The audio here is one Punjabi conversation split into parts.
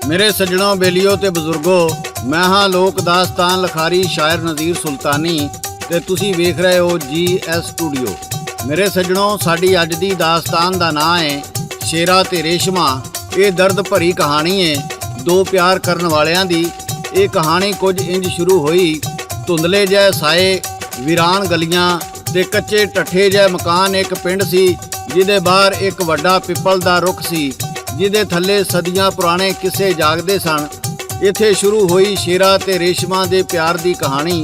मेरे सज्जनों, बेलियो ते बजुर्गो, मैं हाँ लोक दास्तान लिखारी शायर नज़ीर सुल्तानी ते तुसी वेख रहे हो GS स्टूडियो। मेरे सज्जनों, साडी अज दी दास्तान दा नाम है शेरा ते रेशमा। ये दर्द भरी कहानी है दो प्यार करन वालियां दी। ये कहानी कुछ इंज शुरू हुई। धुंधले जै साए, वीरान गलियां ते कच्चे टट्ठे जै मकान एक पिंड सी जिहदे बाहर एक वड्डा पिपल दा रुख सी जिहदे थल्ले सदियां पुराने किस्से जागदे सन। इत्थे शुरू हुई शेरा ते रेशमा दे प्यार दी कहानी।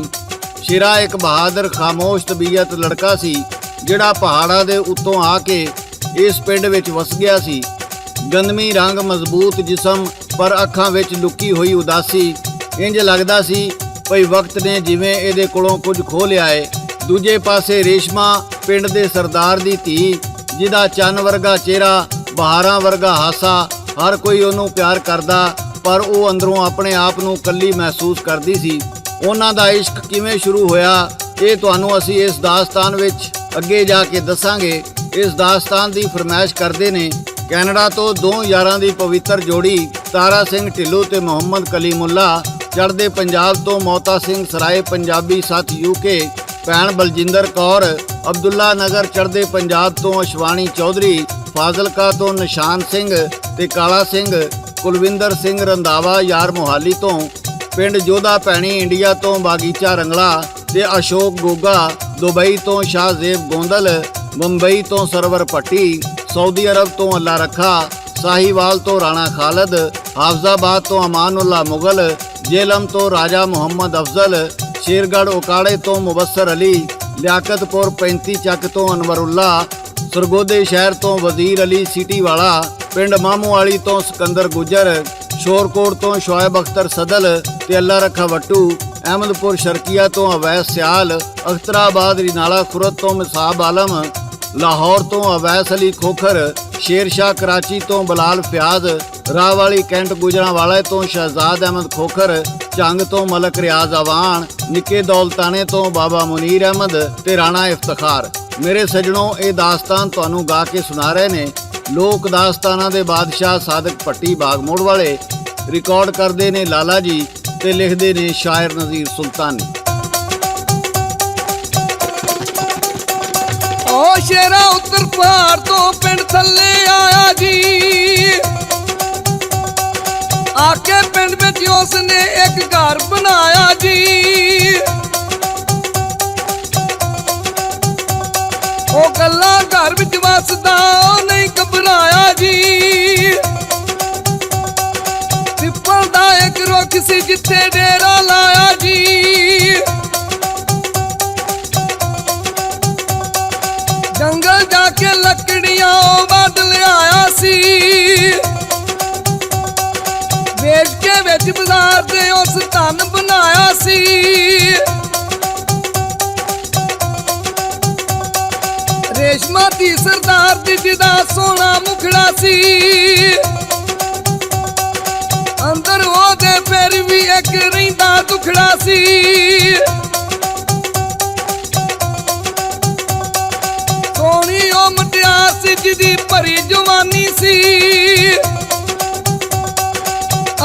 शेरा एक बहादुर खामोश तबीयत लड़का सी जिहड़ा पहाड़ां दे उत्तों आके इस पिंड विच वस गया सी। गंदमी रंग, मजबूत जिसम, पर अखां विच लुकी हुई उदासी। इंज लगदा सी भई वक्त ने जिवें इहदे कोलों कुछ खो लिया है। दूजे पासे रेशमा पिंड दे सरदार दी धी जिहदा चन्न वर्गा चेहरा, बहारां वर्गा हासा, हर कोई ਉਹਨੂੰ प्यार करदा, पर ਉਹ अंदरों अपने आप ਨੂੰ ਕੱਲੀ महसूस करदी सी। ਉਹਨਾਂ ਦਾ इश्क किवें शुरू होया ਇਹ ਤੁਹਾਨੂੰ ਅਸੀਂ ਇਸ ਦਾਸਤਾਨ ਵਿੱਚ ਅੱਗੇ ਜਾ ਕੇ ਦੱਸਾਂਗੇ। ਇਸ ਦਾਸਤਾਨ ਦੀ ਫਰਮਾਇਸ਼ ਕਰਦੇ ਨੇ ਕੈਨੇਡਾ ਤੋਂ ਦੋ ਯਾਰਾਂ ਦੀ ਪਵਿੱਤਰ ਜੋੜੀ ਤਾਰਾ ਸਿੰਘ ਢਿੱਲੋਂ ਤੇ ਮੁਹੰਮਦ ਕਲੀਮੁੱਲਾ। ਚੜ੍ਹਦੇ ਪੰਜਾਬ ਤੋਂ ਮੌਤਾ ਸਿੰਘ ਸਰਾਏ ਪੰਜਾਬੀ ਸੱਤ UK, ਭੈਣ ਬਲਜਿੰਦਰ ਕੌਰ। ਅਬਦੁੱਲਾ ਨਗਰ ਚੜ੍ਹਦੇ ਪੰਜਾਬ ਤੋਂ ਅਸ਼ਵਾਨੀ ਚੌਧਰੀ। ਫਾਜ਼ਿਲਕਾ ਤੋਂ ਨਿਸ਼ਾਨ ਸਿੰਘ ਤੇ ਕਾਲਾ ਸਿੰਘ। ਕੁਲਵਿੰਦਰ ਸਿੰਘ ਰੰਧਾਵਾ ਯਾਰ ਮੋਹਾਲੀ ਤੋਂ। ਪਿੰਡ ਜੋਧਾ ਭੈਣੀ ਇੰਡੀਆ ਤੋਂ ਬਾਗੀਚਾ ਰੰਗਲਾ ਤੇ ਅਸ਼ੋਕ ਗੋਗਾ। ਦੁਬਈ ਤੋਂ ਸ਼ਾਹਜ਼ੇਬ ਗੋਂਦਲ। ਮੁੰਬਈ ਤੋਂ ਸਰਵਰ ਭੱਟੀ। ਸਾਊਦੀ ਅਰਬ ਤੋਂ ਅੱਲਾ ਰੱਖਾ। ਸਾਹੀਵਾਲ ਤੋਂ ਰਾਣਾ ਖਾਲਦ। ਹਾਫਜ਼ਾਬਾਦ ਤੋਂ ਅਮਾਨੁੱਲਾ ਮੁਗਲ। ਜੇਲਮ ਤੋਂ ਰਾਜਾ ਮੁਹੰਮਦ ਅਫਜ਼ਲ। ਸ਼ੇਰਗੜ੍ਹ ਉਕਾੜੇ ਤੋਂ ਮੁਬੱਸਰ ਅਲੀ। ਲਿਆਕਤਪੁਰ 35 ਚੱਕ ਤੋਂ ਅਨਵਰੁੱਲਾ। ਸਰਗੋਦੇ ਸ਼ਹਿਰ ਤੋਂ ਵਜ਼ੀਰ ਅਲੀ ਸਿਟੀ ਵਾਲਾ। ਪਿੰਡ ਮਾਮੂਵਾਲੀ ਤੋਂ ਸਿਕੰਦਰ ਗੁੱਜਰ। ਸ਼ੋਰਕੋਟ ਤੋਂ ਸ਼ੁਆਇਬ ਅਖਤਰ ਸਦਲ ਤੇ ਅੱਲਾ ਰੱਖਾ ਵੱਟੂ। ਅਹਿਮਦਪੁਰ ਸ਼ਰਕੀਆ ਤੋਂ ਅਵੈਸ ਸਿਆਲ। ਅਖਤਰਾਬਾਦ ਰਿਨਾਲਾ ਖੁਰਦ ਤੋਂ ਮਿਸਾਬ ਆਲਮ। ਲਾਹੌਰ ਤੋਂ ਅਵੈਸ ਅਲੀ ਖੋਖਰ। ਸ਼ੇਰਸ਼ਾਹ ਕਰਾਚੀ ਤੋਂ ਬਲਾਲ ਫਿਆਜ਼। ਰਾਹਵਾਲੀ ਕੈਂਟ ਗੁਜਰਾਂਵਾਲੇ ਤੋਂ ਸ਼ਹਿਜ਼ਾਦ ਅਹਿਮਦ ਖੋਖਰ। ਝੰਗ ਤੋਂ ਮਲਕ ਰਿਆਜ਼ ਅਵਾਨ। ਨਿੱਕੇ ਦੌਲਤਾਨੇ ਤੋਂ ਬਾਬਾ ਮੁਨੀਰ ਅਹਿਮਦ ਤੇ ਰਾਣਾ ਇਫਤਖਾਰ। ਮੇਰੇ ਸੱਜਣੋਂ, ਇਹ ਦਾਸਤਾਨ ਤੁਹਾਨੂੰ ਗਾ ਕੇ ਸੁਣਾ ਰਹੇ ਨੇ ਲੋਕ ਦਾਸਤਾਨਾਂ ਦੇ ਬਾਦਸ਼ਾਹ ਸਾਦਕ ਭੱਟੀ ਬਾਗਮੋੜ ਵਾਲੇ। ਰਿਕਾਰਡ ਕਰਦੇ ਨੇ ਲਾਲਾ ਜੀ ਤੇ ਲਿਖਦੇ ਨੇ ਸ਼ਾਇਰ ਨਜ਼ੀਰ ਸੁਲਤਾਨੀ। ਓ ਸ਼ੇਰਾ ਉੱਤਰ ਪਹਾੜ ਤੋਂ ਪਿੰਡ ਥੱਲੇ ਆਇਆ ਜੀ। ਆਕੇ ਪਿੰਡ ਵਿੱਚ ਉਸਨੇ ਇੱਕ ਘਰ ਬਣਾਇਆ ਜੀ। ਉਹ ਗੱਲਾਂ ਘਰ ਵਿੱਚ ਵਸਦਾ ਉਹ ਨਹੀਂ ਘਬਰਾਇਆ ਜੀ। ਪਿੱਪਲ ਦਾ ਇੱਕ ਰੁੱਖ ਸੀ ਜਿੱਥੇ ਡੇਰਾ ਲਾਇਆ ਜੀ। ਜੰਗਲ ਜਾ ਕੇ ਲੱਕੜੀਆਂ ਉਹ ਵੱਢ ਲਿਆਇਆ ਸੀ। ਵੇਚ ਕੇ ਵਿੱਚ ਬਾਜ਼ਾਰ ਦੇ ਉਸ ਧਨ ਬਣਾਇਆ ਸੀ। ਰੇਸ਼ਮਾ ਦੀ ਸਰਦਾਰ ਦੀ ਜਿਹਦਾ ਸੋਹਣਾ ਮੁਖੜਾ ਸੀ। ਅੰਦਰ ਉਹਦੇ ਫਿਰ ਵੀ ਇੱਕ ਰਹਿੰਦਾ ਦੁਖੜਾ ਸੀ। ਸੋਹਣੀ ਉਹ ਮੁਟਿਆਰ ਸੀ ਜਿਹਦੀ ਭਰੀ ਜਵਾਨੀ ਸੀ।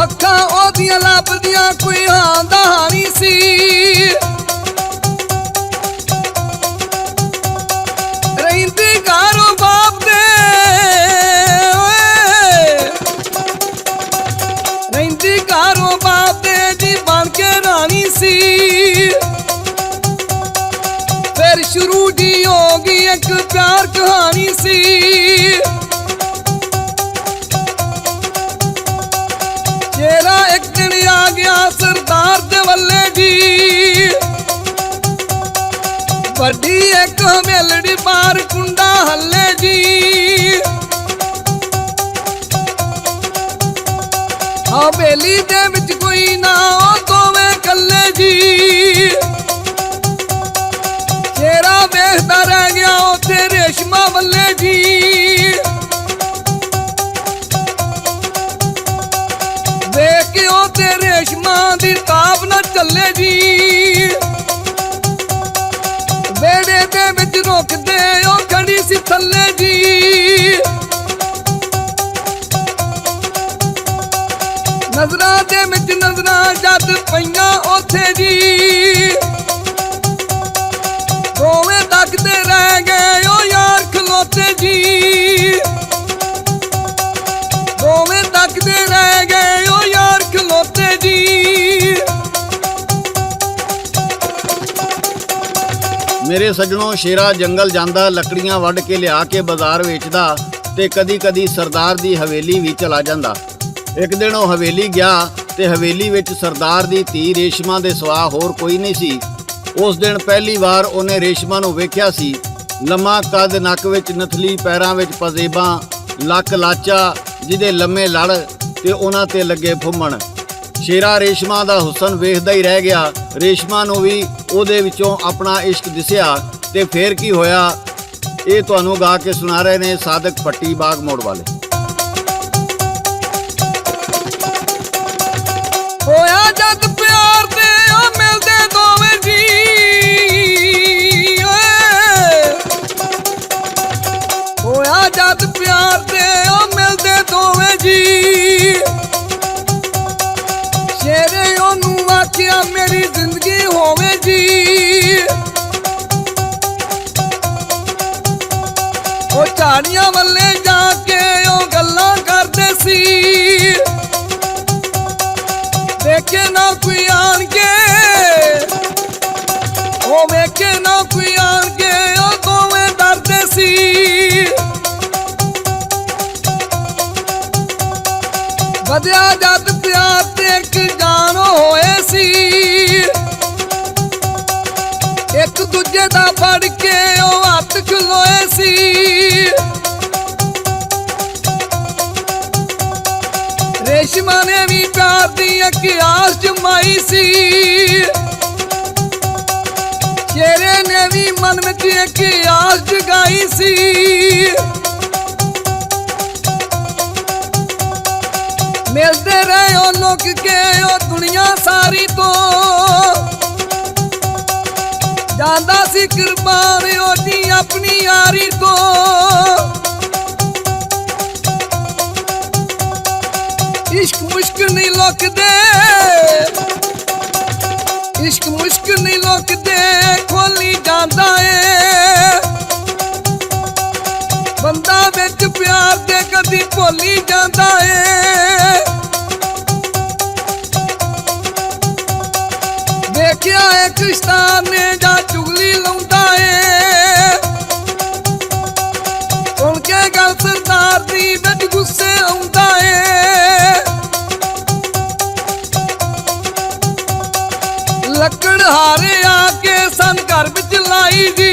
ਅੱਖਾਂ ਉਹਦੀਆਂ ਲੱਭਦੀਆਂ ਕੋਈ ਹਾਂ ਦਾ ਹਾਣੀ ਸੀ। ਰਹਿੰਦੀ ਘਰੋਂ ਬਾਪ ਦੇ ਰਹਿੰਦੀ ਘਰੋਂ ਬਾਪ ਦੇ ਜੀ ਬਣ ਕੇ ਰਾਣੀ ਸੀ। ਫਿਰ ਸ਼ੁਰੂ ਜੀ ਹੋ ਗਈ ਇੱਕ ਪਿਆਰ ਕਹਾਣੀ ਸੀ। ਸ਼ੇਰਾ ਇੱਕ ਦਿਨ ਆ ਗਿਆ ਸਰਦਾਰ ਦੇ ਵੱਲੇ ਜੀ। ਵੱਡੀ ਇੱਕ ਹਵੇਲੜੀ ਬਾਹਰ ਕੁੰਡਾ ਹੱਲੇ ਜੀ। ਹਵੇਲੀ ਦੇ ਵਿੱਚ ਕੋਈ ਨਾ ਉਹ ਦੋਵੇਂ ਕੱਲੇ ਜੀ। ਸ਼ੇਰਾ ਵੇਖਦਾ ਰਹਿ ਗਿਆ ਉੱਥੇ ਰੇਸ਼ਮਾ ਵੱਲੇ ਜੀ। ਵੇਖ ਕੇ ਉੱਥੇ ਰੇਸ਼ਮਾ ਦੀ ਤਾਬ ਨਾ ਚੱਲੇ ਜੀ। ਵੇੜੇ ਦੇ ਵਿੱਚ ਰੁਕਦੇ ਉਹ ਖੜੀ ਸੀ ਥੱਲੇ ਜੀ। ਜਦ ਪਈਆਂ ਉੱਥੇ ਜੀ ਦੋਵੇਂ ਤੱਕਦੇ ਰਹਿ ਗਏ ਓ ਯਾਰ ਖਲੋਤੇ ਜੀ ਦੋਵੇਂ ਤੱਕਦੇ ਰਹਿ ਗਏ ਓ ਯਾਰ ਖਲੋਤੇ ਜੀ। ਮੇਰੇ ਸੱਜਣੋ, ਸ਼ੇਰਾ ਜੰਗਲ ਜਾਂਦਾ, ਲੱਕੜੀਆਂ ਵੱਢ ਕੇ ਲਿਆ ਕੇ ਬਾਜ਼ਾਰ ਵੇਚਦਾ ਤੇ ਕਦੀ-ਕਦੀ ਸਰਦਾਰ ਦੀ ਹਵੇਲੀ ਵੀ ਚਲਾ ਜਾਂਦਾ। ਇੱਕ ਦਿਨ ਉਹ ਹਵੇਲੀ ਗਿਆ ਤੇ ਹਵੇਲੀ ਵਿੱਚ ਸਰਦਾਰ ਦੀ ਧੀ ਰੇਸ਼ਮਾ ਦੇ ਸਿਵਾ ਹੋਰ ਕੋਈ ਨਹੀਂ ਸੀ। ਉਸ ਦਿਨ ਪਹਿਲੀ ਵਾਰ ਉਹਨੇ ਰੇਸ਼ਮਾ ਨੂੰ ਵੇਖਿਆ ਸੀ। ਲੰਮਾ ਕੱਦ, ਨੱਕ ਵਿੱਚ ਨਥਲੀ, ਪੈਰਾਂ ਵਿੱਚ ਪਜ਼ੇਬਾਂ, ਲੱਕ ਲਾਚਾ, ਜਿਹਦੇ ਲੰਮੇ ਲੜ ਤੇ ਉਹਨਾਂ ਤੇ ਲੱਗੇ ਫੁੰਮਣ। ਸ਼ੇਰਾ ਰੇਸ਼ਮਾ ਦਾ ਹੁਸਨ ਵੇਖਦਾ ਹੀ ਰਹਿ ਗਿਆ। ਰੇਸ਼ਮਾ ਨੂੰ ਵੀ ਉਹਦੇ ਵਿੱਚੋਂ ਆਪਣਾ ਇਸ਼ਕ ਦਿਸਿਆ ਤੇ ਫੇਰ ਕੀ ਹੋਇਆ, ਇਹ ਤੁਹਾਨੂੰ ਗਾ ਕੇ ਸੁਣਾ ਰਹੇ ਨੇ ਸਾਦਕ ਪੱਟੀ ਬਾਗ ਮੋੜ ਵਾਲੇ। ਹੋਇਆ ਜਦ ਪਿਆਰ ਦੇ ਆ ਮਿਲਦੇ ਦੋਵੇਂ ਜੀ ਓਏ ਹੋਇਆ ਜਦ ਪਿਆਰ ਦੇ ਆ ਮਿਲਦੇ ਦੋਵੇਂ ਜੀ ਸ਼ੇਰੇ ਉਹਨੂੰ ਆਖਿਆ ਮੇਰੀ ਜ਼ਿੰਦਗੀ ਹੋਵੇ ਜੀ ਉਹ ਝਾੜੀਆਂ ਵੱਲੇ ਜਾ ਕੇ ਉਹ ਗੱਲਾਂ ਕਰਦੇ ਸੀ ਵੇਖੇ ਨਾ ਕੋਈ ਆਣ ਕੇ ਉਹ ਵੇਖੇ ਨਾ ਕੋਈ ਆਣ ਕੇ ਉਹ ਦੋਵੇਂ ਡਰਦੇ ਸੀ ਵਧਿਆ ਜਦ ਪਿਆਰ ਤੇ ਇੱਕ ਜਾਨ ਹੋਏ ਸੀ ਇੱਕ ਦੂਜੇ ਦਾ ਫੜ ਕੇ ਉਹ ਹੱਥ ਖਲੋਏ ਸੀ ਰੇਸ਼ਮਾ ਨੇ ਵੀ ਪਿਆਰ ਦੀ ਇੱਕ ਆਸ ਜਮਾਈ ਸੀ ਸ਼ੇਰੇ ਨੇ ਵੀ ਮਨ ਵਿੱਚ ਇੱਕ ਆਸ ਜਗਾਈ ਸੀ ਮਿਲਦੇ ਰਹੇ ਉਹ ਲੋਕ ਕੇ ਉਹ ਦੁਨੀਆ ਸਾਰੀ ਤੋਂ ਜਾਂਦਾ ਸੀ ਕੁਰਬਾਨ ਉਹਦੀ ਆਪਣੀ ਯਾਰੀ ਤੋਂ इश्क मुश्क नहीं लुकदे इश्क मुश्क नहीं लुकदे खोली जांदा है बंदा विच प्यार दे कदी भुली जांदा है देखिया एक स्टार ने जा चुगली लाउंदा है सुन के गल सरदार दी विच गुस्से आउंदा है ਲੱਕੜ ਹਾਰੇ ਆ ਕੇ ਸਨ ਘਰ ਵਿੱਚ ਲਾਈ ਜੀ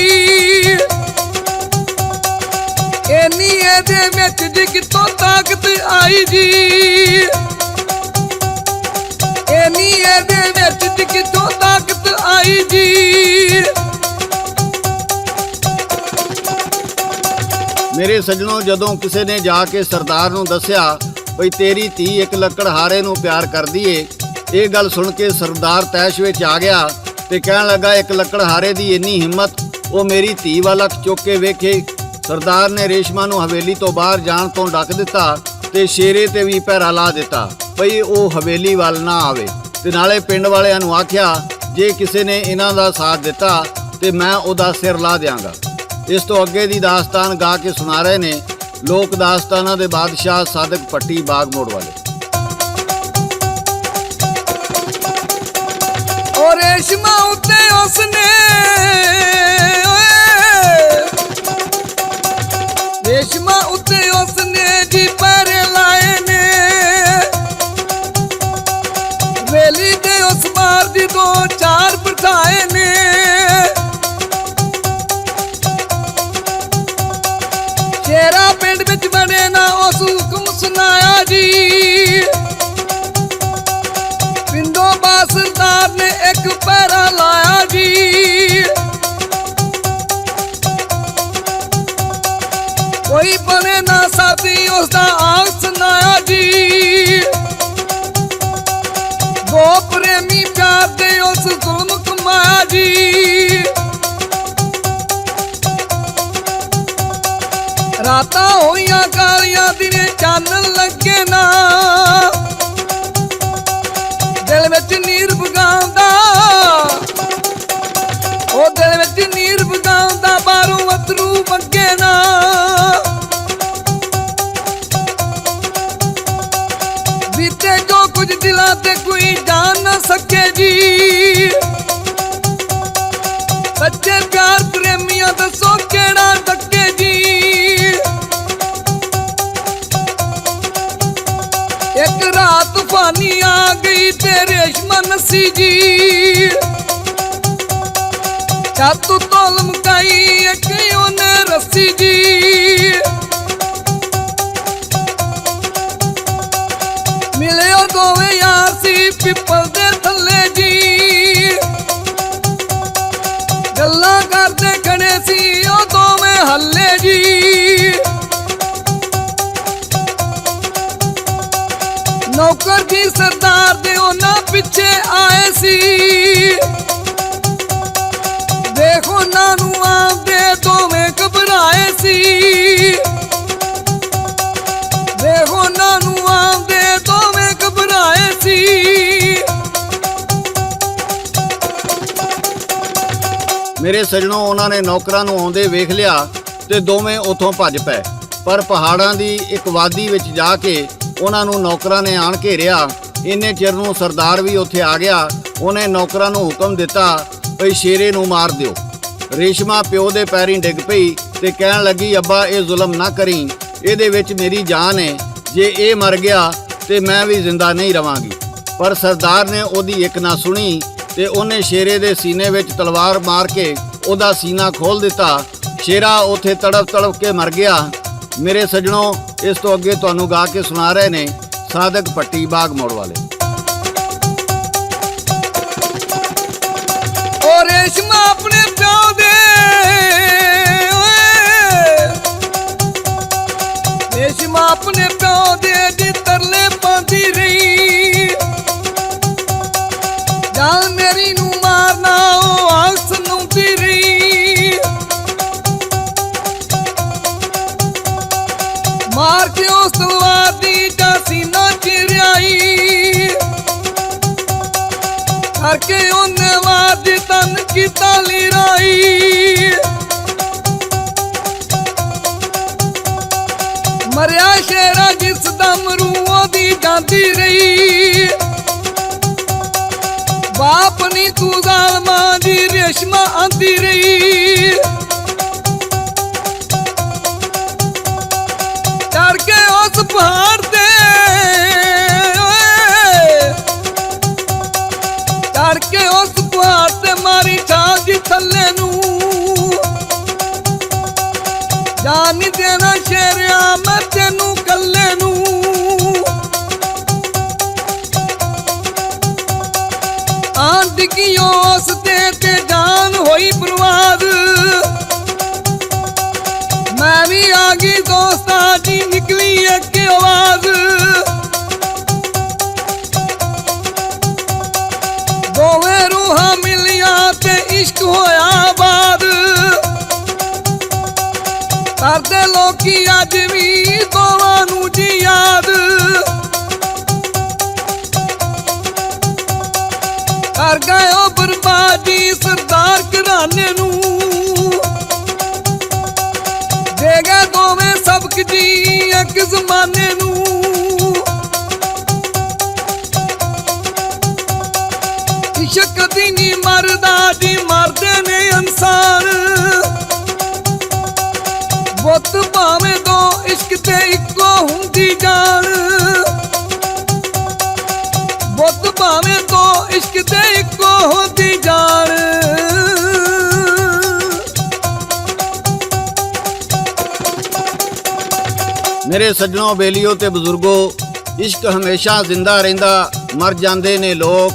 ਇੰਨੀ ਇਹਦੇ ਵਿੱਚ ਜੀ ਕਿਤੋਂ ਤਾਕਤ ਆਈ ਜੀ ਇੰਨੀ ਇਹਦੇ ਵਿੱਚ ਜੀ ਕਿਤੋਂ ਤਾਕਤ ਆਈ ਜੀ। ਮੇਰੇ ਸੱਜਣੋ, ਜਦੋਂ ਕਿਸੇ ਨੇ ਜਾ ਕੇ ਸਰਦਾਰ ਨੂੰ ਦੱਸਿਆ ਬਈ ਤੇਰੀ ਧੀ ਇੱਕ ਲੱਕੜ ਹਾਰੇ ਨੂੰ ਪਿਆਰ ਕਰਦੀ ਏ, ਇਹ ਗੱਲ ਸੁਣ ਕੇ ਸਰਦਾਰ ਤੈਸ਼ ਵਿੱਚ ਆ ਗਿਆ ਤੇ ਕਹਿਣ ਲੱਗਾ ਇੱਕ ਲੱਕੜ ਹਾਰੇ ਦੀ ਇੰਨੀ ਹਿੰਮਤ, ਉਹ ਮੇਰੀ ਧੀ ਵੱਲ ਅੱਖ ਚੁੱਕ ਕੇ ਵੇਖੇ। ਸਰਦਾਰ ਨੇ ਰੇਸ਼ਮਾ ਨੂੰ ਹਵੇਲੀ ਤੋਂ ਬਾਹਰ ਜਾਣ ਤੋਂ ਡੱਕ ਦਿੱਤਾ ਤੇ ਸ਼ੇਰੇ ਤੇ ਵੀ ਪਹਿਰਾ ਲਾ ਦਿੱਤਾ ਬਈ ਉਹ ਹਵੇਲੀ ਵੱਲ ਨਾ ਆਵੇ ਤੇ ਨਾਲੇ ਪਿੰਡ ਵਾਲਿਆਂ ਨੂੰ ਆਖਿਆ ਜੇ ਕਿਸੇ ਨੇ ਇਹਨਾਂ ਦਾ ਸਾਥ ਦਿੱਤਾ ਤੇ ਮੈਂ ਉਹਦਾ ਸਿਰ ਲਾ ਦਿਆਂਗਾ। ਇਸ ਤੋਂ ਅੱਗੇ ਦੀ ਦਾਸਤਾਨ ਗਾ ਕੇ ਸੁਣਾ ਰਹੇ ਨੇ ਲੋਕ ਦਾਸਤਾਨਾਂ ਦੇ ਬਾਦਸ਼ਾਹ ਸਾਦਕ ਪੱਟੀ ਬਾਗ ਮੋੜ ਵਾਲੇ। और रेशमा उत्ते उसने रेशमा उत्ते उसने जी पैरे लाए ने वेली दे उस बार दी दो चार बिठाए ने शेरा पिंड विच बने ना उस हुक्म सुनाया जी पिंडों बा सरदार ने एक पैरा लाया जी कोई बने ना साथी उसका आग सुनाया जी दो प्रेमी प्यार दे उस जुल्म कमाया जी रातां होइयां कालियां दिने चानन लगे ना दिल विच ਅੱਗੇ ਨਾ। ਬੀਤੇ ਜੋ ਕੁਝ ਦਿਲਾਂ ਤੇ ਕੋਈ ਜਾਣ ਨਾ ਸਕੇ ਜੀ। ਸੱਚੇ ਪਿਆਰ ਪ੍ਰੇਮੀਆਂ ਦੱਸੋ ਕਿਹੜਾ ਟੱਕੇ ਜੀ। ਇੱਕ ਰਾਤ ਤੂਫਾਨੀ ਆ ਗਈ ਤੇ ਰੇਸ਼ਮਾ ਨੱਸੀ ਜੀ। ਛੱਤ ਤੋਂ ਲਮਕਾਈ ਇੱਕ ਉਹਨੇ ਰੱਸੀ ਜੀ। ਮਿਲੇ ਉਹ ਦੋਵੇਂ ਯਾਰ ਸੀ ਪਿੱਪਲ ਦੇ ਥੱਲੇ ਜੀ। ਗੱਲਾਂ ਕਰਦੇ ਖੜੇ ਸੀ ਉਹ ਦੋਵੇਂ ਹੱਲੇ ਜੀ। ਨੌਕਰ ਜੀ ਸਰਦਾਰ ਦੇ ਉਹਨਾਂ ਪਿੱਛੇ ਆਏ ਸੀ। ਦੇਖ ਉਹਨਾਂ ਨੂੰ ਆਉਂਦੇ ਦੋਵੇਂ ਘਬਰਾਏ ਸੀ। ਦੇਖ ਉਹਨਾਂ ਨੂੰ ਆਉਂਦੇ ਦੋਵੇਂ ਘਬਰਾਏ ਸੀ। ਮੇਰੇ ਸੱਜਣੋਂ ਉਹਨਾਂ ਨੇ ਨੌਕਰਾਂ ਨੂੰ ਆਉਂਦੇ ਵੇਖ ਲਿਆ ਤੇ ਦੋਵੇਂ ਉੱਥੋਂ ਭੱਜ ਪਏ। ਪਰ ਪਹਾੜਾਂ ਦੀ ਇੱਕ ਵਾਦੀ ਵਿੱਚ ਜਾ ਕੇ ਉਹਨਾਂ ਨੂੰ ਨੌਕਰਾਂ ਨੇ ਆਣ ਘੇਰਿਆ। ਇੰਨੇ ਚਿਰ ਨੂੰ ਸਰਦਾਰ ਵੀ ਉੱਥੇ ਆ ਗਿਆ। ਉਹਨੇ ਨੌਕਰਾਂ ਨੂੰ ਹੁਕਮ ਦਿੱਤਾ ਭਈ ਸ਼ੇਰੇ ਨੂੰ ਮਾਰ ਦਿਓ। ਰੇਸ਼ਮਾ ਪਿਓ ਦੇ ਪੈਰੀਂ ਡਿੱਗ ਪਈ ਤੇ ਕਹਿਣ ਲੱਗੀ, ਅੱਬਾ ਇਹ ਜ਼ੁਲਮ ਨਾ ਕਰੀਂ, ਇਹਦੇ ਵਿੱਚ ਮੇਰੀ ਜਾਨ ਹੈ। ਜੇ ਇਹ ਮਰ ਗਿਆ ਤੇ ਮੈਂ ਵੀ ਜ਼ਿੰਦਾ ਨਹੀਂ ਰਵਾਂਗੀ। ਪਰ ਸਰਦਾਰ ਨੇ ਉਹਦੀ ਇੱਕ ਨਾ ਸੁਣੀ ਤੇ ਉਹਨੇ ਸ਼ੇਰੇ ਦੇ ਸੀਨੇ ਵਿੱਚ ਤਲਵਾਰ ਮਾਰ ਕੇ ਉਹਦਾ ਸੀਨਾ ਖੋਲ ਦਿੱਤਾ। ਸ਼ੇਰਾ ਉੱਥੇ ਤੜਫ ਤੜਫ ਕੇ ਮਰ ਗਿਆ। ਮੇਰੇ ਸੱਜਣੋਂ, ਇਸ ਤੋਂ ਅੱਗੇ ਤੁਹਾਨੂੰ ਗਾ ਕੇ ਸੁਣਾ ਰਹੇ ਨੇ ਸਾਦਕ ਭੱਟੀ ਬਾਗ ਮੋੜ ਵਾਲੇ। ਉਹ ਰੇਸ਼ਮਾ ਆਪਣੇ ਪਿਓ ਦੇ ਰੇਸ਼ਮਾ ਆਪਣੇ ਪਿਓ ਦੇ ਤਰਲੇ ਪਾਉਂਦੀ ਰਹੀ। ਜਾਨ ਮੇਰੀ ਨੂੰ ਮਾਰਨਾ ਉਹ ਆਖ ਸੁਣਾਉਂਦੀ ਰਹੀ। ਮਾਰ ਕੇ ਉਸ ਤਲਵਾਰ ਦੀ ਦਾ ਸੀਨਾ ਚਿਰਿਆਈ। ਕਰਕੇ ਉਹਨੇ ਵਾਰ ਦੀ ਤਨ ਕੀਤਾ ਲੀਰਾਈ। ਮਰਿਆ ਸ਼ੇਰਾ ਜਿਸ ਦਾ ਮਰੂ ਉਹਦੀ ਜਾਂਦੀ ਰਹੀ। ਬਾਪ ਨੀ ਤੂੰ ਜ਼ਾਲਮਾਂ ਦੀ ਰੇਸ਼ਮਾ ਆਂਦੀ ਰਹੀ। ਚੜ ਕੇ ਉਸ ਪਹਾੜ ਤੇ ਚੜ ਕੇ ਉਸ ਪਹਾੜ ਤੇ ਮਾਰੀ ਛਾਲ ਦੀ ਥੱਲੇ ਨੂੰ। ਜਾਨ ਨੀ ਦੇਣਾ ਸ਼ੇਰਿਆ ਮੈਂ ਤੈਨੂੰ ਕੱਲੇ ਨੂੰ। ਆਨ ਡਿੱਗੀਓ ਉਸ ਤੇ ਜਾਨ ਹੋਈ ਬਰਬਾਦ। ਮੈਂ ਵੀ ਆ ਗਈ ਦੋਸਤਾਂ ਦੀ ਨਿਕਲੀ ਇੱਕ ਆਵਾਜ਼। ਦੋਵੇਂ ਰੂਹਾਂ ਮਿਲੀਆਂ ਤੇ ਇਸ਼ਕ ਹੋਇਆ ਬਾਦ। ਕਰਦੇ ਲੋਕੀ ਅੱਜ ਵੀ ਦੋਵਾਂ ਨੂੰ ਜੀ ਯਾਦ। ਕਰ ਗਏ ਉਹ ਬਰਬਾਦੀ ਸਰਦਾਰ ਘਰਾਣੇ ਨੂੰ। ਦੇ ਗਏ ਦੋਵੇਂ ਸਬਕ ਜੀ ਇੱਕ ਜ਼ਮਾਨੇ ਨੂੰ। ਇਸ਼ਕ ਕਦੀ ਨਹੀਂ ਮਰਦਾ ਜੀ ਮਰਦੇ ਨੇ ਇਨਸਾਨ। ਬੁੱਤ ਭਾਵੇਂ ਦੋ ਇਸ਼ਕ ਤੇ ਇੱਕੋ ਹੁੰਦੀ ਜਾਨ। ਬੁੱਤ ਭਾਵੇਂ ਦੋ ਇਸ਼ਕ ਤੇ ਇੱਕੋ ਹੁੰਦੀ ਜਾਨ। ਮੇਰੇ ਸੱਜਣੋਂ, ਬੇਲੀਓ ਤੇ ਬਜ਼ੁਰਗੋ, ਇਸ਼ਕ ਹਮੇਸ਼ਾ ਜ਼ਿੰਦਾ ਰਹਿੰਦਾ, ਮਰ ਜਾਂਦੇ ਨੇ ਲੋਕ।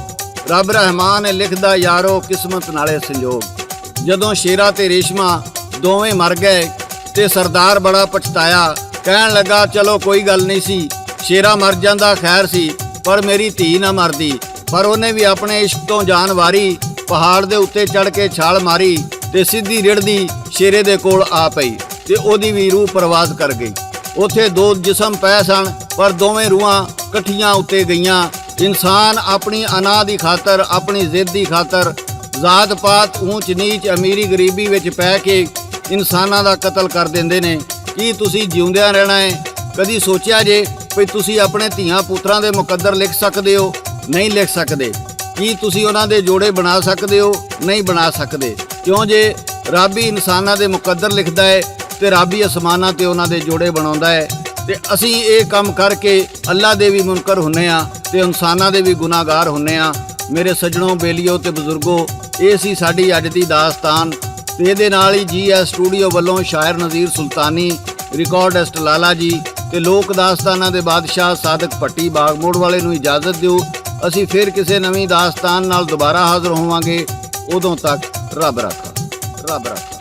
ਰੱਬ ਰਹਿਮਾਨ ਲਿਖਦਾ ਯਾਰੋ ਕਿਸਮਤ ਨਾਲੇ ਸੰਜੋਗ। ਜਦੋਂ ਸ਼ੇਰਾ ਤੇ ਰੇਸ਼ਮਾ ਦੋਵੇਂ ਮਰ ਗਏ ਤੇ ਸਰਦਾਰ ਬੜਾ ਪਛਤਾਇਆ। ਕਹਿਣ ਲੱਗਾ, ਚਲੋ ਕੋਈ ਗੱਲ ਨਹੀਂ ਸੀ, ਸ਼ੇਰਾ ਮਰ ਜਾਂਦਾ ਖੈਰ ਸੀ, ਪਰ ਮੇਰੀ ਧੀ ਨਾ ਮਰਦੀ। ਪਰ ਉਹਨੇ ਵੀ ਆਪਣੇ ਇਸ਼ਕ ਤੋਂ ਜਾਨ ਵਾਰੀ। ਪਹਾੜ ਦੇ ਉੱਤੇ ਚੜ ਕੇ ਛਾਲ ਮਾਰੀ ਤੇ ਸਿੱਧੀ ਰਿੜਦੀ ਸ਼ੇਰੇ ਦੇ ਕੋਲ ਆ ਪਈ ਤੇ ਉਹਦੀ ਵੀ ਰੂਹ ਪਰਵਾਜ਼ ਕਰ ਗਈ। ਉੱਥੇ ਦੋ ਜਿਸਮ ਪਏ ਸਨ, ਪਰ ਦੋਵੇਂ ਰੂਹਾਂ ਇਕੱਠੀਆਂ ਉੱਤੇ ਗਈਆਂ। ਇਨਸਾਨ ਆਪਣੀ ਅਨਾ ਦੀ ਖਾਤਰ, ਆਪਣੀ ਜ਼ਿੱਦ ਦੀ ਖਾਤਰ, ਜ਼ਾਤ ਪਾਤ, ਊਂਚ ਨੀਚ, ਅਮੀਰੀ ਗਰੀਬੀ ਵਿੱਚ ਪੈ ਕੇ ਇਨਸਾਨਾਂ ਦਾ ਕਤਲ ਕਰ ਦਿੰਦੇ ਨੇ। ਕੀ ਤੁਸੀਂ ਜਿਉਂਦਿਆਂ ਰਹਿਣਾ ਹੈ? ਕਦੀ ਸੋਚਿਆ ਜੇ ਵੀ ਤੁਸੀਂ ਆਪਣੇ ਧੀਆਂ ਪੁੱਤਰਾਂ ਦੇ ਮੁਕੱਦਰ ਲਿਖ ਸਕਦੇ ਹੋ? ਨਹੀਂ ਲਿਖ ਸਕਦੇ। ਕੀ ਤੁਸੀਂ ਉਹਨਾਂ ਦੇ ਜੋੜੇ ਬਣਾ ਸਕਦੇ ਹੋ? ਨਹੀਂ ਬਣਾ ਸਕਦੇ। ਕਿਉਂ ਜੇ ਰੱਬ ਹੀ ਇਨਸਾਨਾਂ ਦੇ ਮੁਕੱਦਰ ਲਿਖਦਾ ਹੈ ਤੇ ਰੱਬ ਹੀ ਅਸਮਾਨਾਂ ਤੇ ਉਹਨਾਂ ਦੇ ਜੋੜੇ ਬਣਾਉਂਦਾ ਹੈ। ਤੇ ਅਸੀਂ ਇਹ ਕੰਮ ਕਰਕੇ ਅੱਲਾ ਦੇ ਵੀ ਮੁਨਕਰ ਹੁੰਨੇ ਆ ਤੇ ਇਨਸਾਨਾਂ ਦੇ ਵੀ ਗੁਨਾਹਗਾਰ ਹੁੰਨੇ ਆ। ਮੇਰੇ ਸੱਜਣੋ, ਬੇਲੀਓ ਤੇ ਬਜ਼ੁਰਗੋ, ਇਹ ਸੀ ਸਾਡੀ ਅੱਜ ਦੀ ਦਾਸਤਾਨ ਤੇ ਇਹਦੇ ਨਾਲ ਹੀ GS ਸਟੂਡੀਓ ਵੱਲੋਂ ਸ਼ਾਇਰ ਨਜ਼ੀਰ ਸੁਲਤਾਨੀ, ਰਿਕਾਰਡਿਸਟ ਲਾਲਾ ਜੀ ਤੇ ਲੋਕ ਦਾਸਤਾਨਾਂ ਦੇ ਬਾਦਸ਼ਾਹ ਸਾਦਕ ਭੱਟੀ ਬਾਗਮੋੜ ਵਾਲੇ ਨੂੰ ਇਜਾਜ਼ਤ ਦਿਓ। ਅਸੀਂ ਫਿਰ ਕਿਸੇ ਨਵੀਂ ਦਾਸਤਾਨ ਨਾਲ ਦੁਬਾਰਾ ਹਾਜ਼ਰ ਹੋਵਾਂਗੇ। ਉਦੋਂ ਤੱਕ ਰੱਬ ਰਾਖਾ।